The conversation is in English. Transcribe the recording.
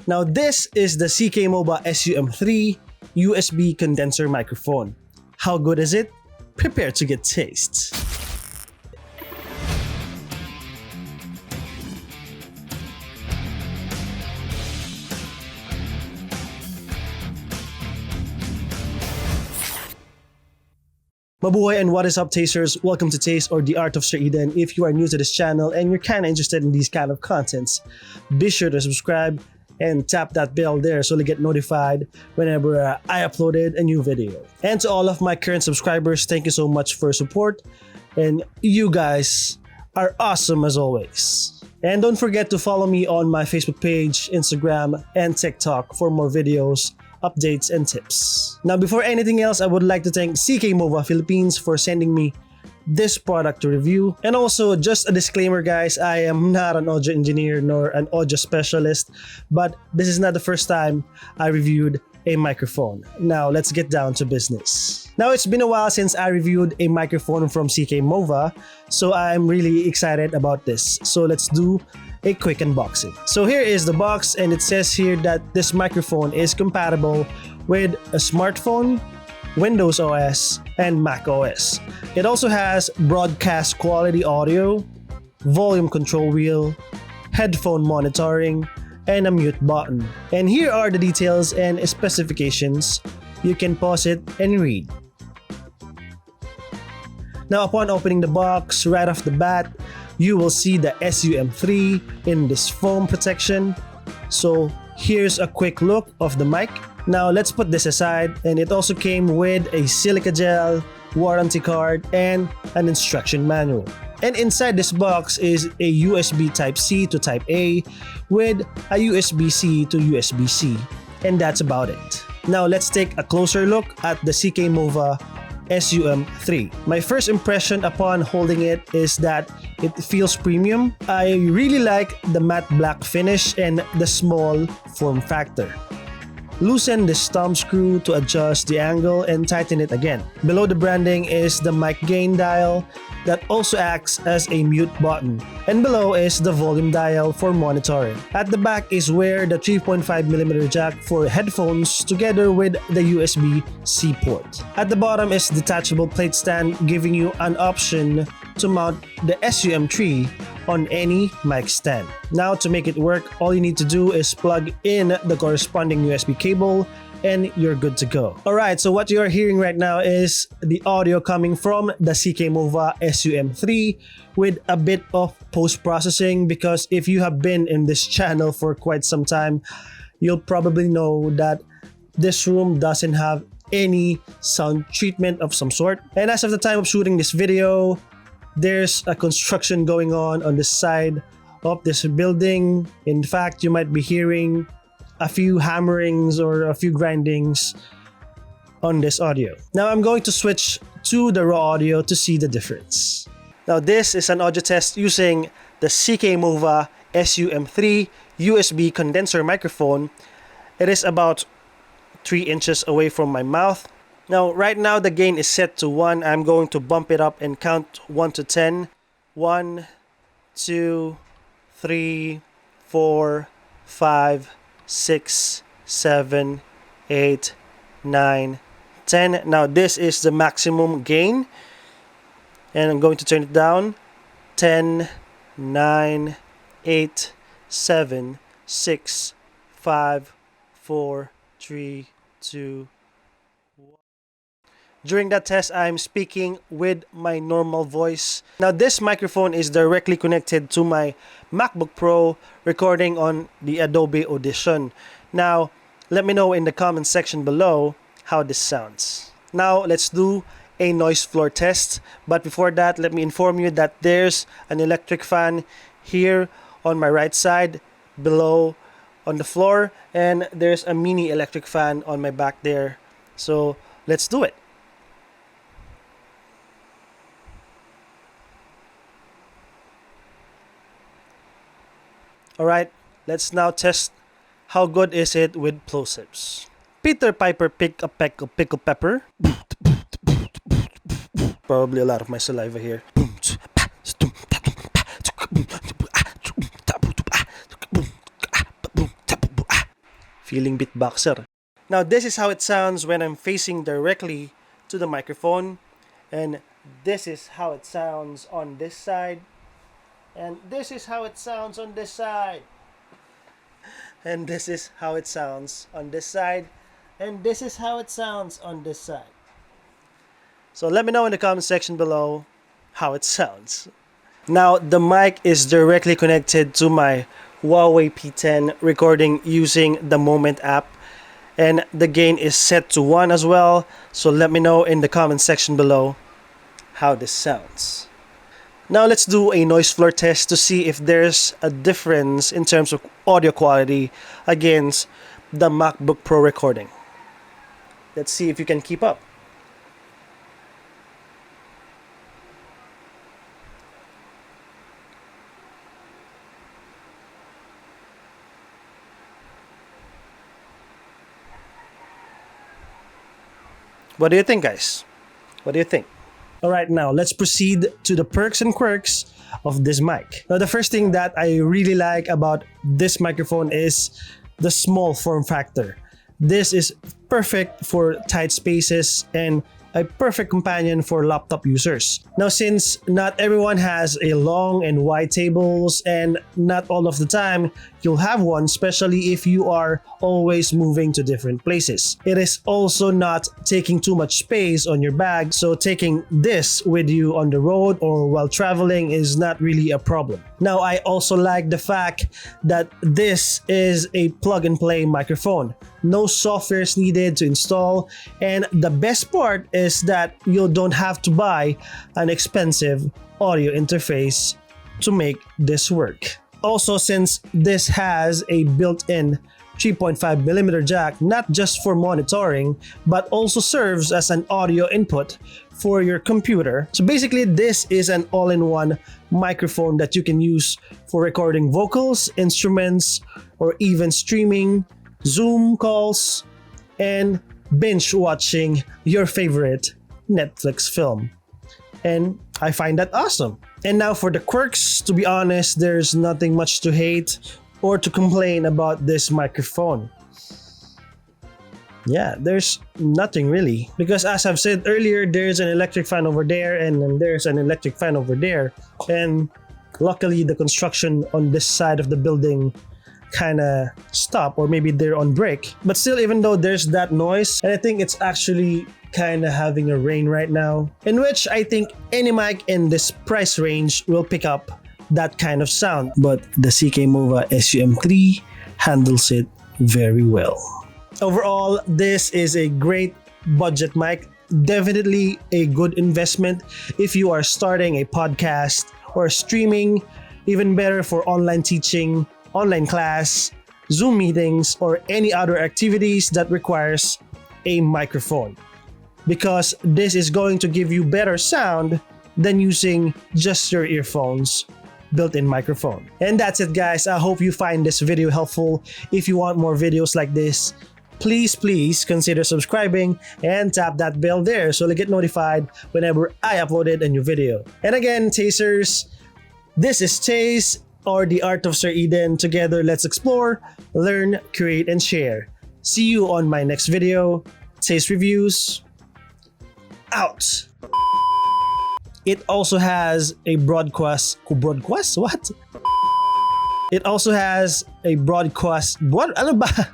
Now this is the CKMOVA SUM3 USB condenser microphone. How good is it? Prepare to get tastes. Mabuhay and what is up, tasters? Welcome to Taste or the Art of Sir Eden. If you are new to this channel and you're kind of interested in these kind of contents, be sure to subscribe and tap that bell there so you get notified whenever I uploaded a new video. And to all of my current subscribers, thank you so much for your support, and you guys are awesome as always. And don't forget to follow me on my Facebook page, Instagram, and TikTok for more videos, updates, and tips. Now, before anything else, I would like to thank CKMOVA Philippines for sending me this product to review. And also, just a disclaimer guys, I am not an audio engineer nor an audio specialist, but this is not the first time I reviewed a microphone. Now, let's get down to business. Now, it's been a while since I reviewed a microphone from CKMOVA, so I'm really excited about this. So let's do a quick unboxing. So here is the box, and it says here that this microphone is compatible with a smartphone, Windows OS, and Mac OS. It also has broadcast quality audio, volume control wheel, headphone monitoring, and a mute button. And here are the details and specifications. You can pause it and read. Now, upon opening the box, right off the bat, you will see the SUM3 in this foam protection. So here's a quick look of the mic. Now let's put this aside, and it also came with a silica gel, warranty card, and an instruction manual. And inside this box is a USB Type-C to Type-A with a USB-C to USB-C, and that's about it. Now let's take a closer look at the CKMOVA SUM3. My first impression upon holding it is that it feels premium. I really like the matte black finish and the small form factor. Loosen this thumb screw to adjust the angle and tighten it again. Below the branding is the mic gain dial that also acts as a mute button, and below is the volume dial for monitoring. At the back is where the 3.5mm jack for headphones together with the USB-C port. At the bottom is detachable plate stand, giving you an option to mount the SUM3 on any mic stand. Now, to make it work, all you need to do is plug in the corresponding USB cable and you're good to go. Alright, so what you're hearing right now is the audio coming from the CKMOVA SUM3 with a bit of post-processing, because if you have been in this channel for quite some time, you'll probably know that this room doesn't have any sound treatment of some sort. And as of the time of shooting this video, there's a construction going on the side of this building. In fact, you might be hearing a few hammerings or a few grindings on this audio. Now I'm going to switch to the raw audio to see the difference. Now this is an audio test using the CKMOVA SUM3 USB condenser microphone. It is about 3 inches away from my mouth. Now right now the gain is set to 1. I'm going to bump it up and count 1 to 10. 1, 2, 3, 4, 5, 6, 7, 8, 9, 10. Now this is the maximum gain, and I'm going to turn it down. 10, 9, 8, 7, 6, 5, 4, 3, 2, 1. During that test, I'm speaking with my normal voice. Now this microphone is directly connected to my MacBook Pro, recording on the Adobe Audition. Now, let me know in the comment section below how this sounds. Now, let's do a noise floor test. But before that, let me inform you that there's an electric fan here on my right side, below on the floor, and there's a mini electric fan on my back there. So, let's do it. Alright, let's now test how good is it with plosives. Peter Piper picked a peck of pickled pepper. Probably a lot of my saliva here. Feeling beatboxer. Now this is how it sounds when I'm facing directly to the microphone, and this is how it sounds on this side, and this is how it sounds on this side, and this is how it sounds on this side, and this is how it sounds on this side. So let me know in the comment section below how it sounds. Now the mic is directly connected to my Huawei P10 recording using the Moment app, and the gain is set to 1 as well. So let me know in the comment section below how this sounds. Now let's do a noise floor test to see if there's a difference in terms of audio quality against the MacBook Pro recording. Let's see if you can keep up. What do you think, guys? What do you think? Alright, now let's proceed to the perks and quirks of this mic. Now the first thing that I really like about this microphone is the small form factor. This is perfect for tight spaces and a perfect companion for laptop users. Now since not everyone has a long and wide tables, and not all of the time you'll have one, especially if you are always moving to different places. It is also not taking too much space on your bag, so taking this with you on the road or while traveling is not really a problem. Now I also like the fact that this is a plug and play microphone. No software is needed to install, and the best part is that you don't have to buy an expensive audio interface to make this work. Also, since this has a built-in 3.5mm jack, not just for monitoring, but also serves as an audio input for your computer. So basically, this is an all-in-one microphone that you can use for recording vocals, instruments, or even streaming, Zoom calls, and binge watching your favorite Netflix film. And I find that awesome. And now for the quirks, to be honest, there's nothing much to hate or to complain about this microphone. Yeah, there's nothing really. Because as I've said earlier, there's an electric fan over there, and then there's an electric fan over there. And luckily, the construction on this side of the building kind of stop, or maybe they're on break. But still, even though there's that noise, and I think it's actually kind of having a rain right now, in which I think any mic in this price range will pick up that kind of sound. But the CKMOVA SUM3 handles it very well. Overall, this is a great budget mic. Definitely a good investment if you are starting a podcast or streaming. Even better for online teaching, online class, Zoom meetings, or any other activities that requires a microphone. Because this is going to give you better sound than using just your earphones built-in microphone. And that's it, guys. I hope you find this video helpful. If you want more videos like this, please consider subscribing and tap that bell there so you get notified whenever I uploaded a new video. And again, Chasers, this is Chase, or the Art of Sir Eden. Together, let's explore, learn, create, and share. See you on my next video. Chase Reviews, out. It also has a broadcast. What? It also has a broadcast. Ano ba?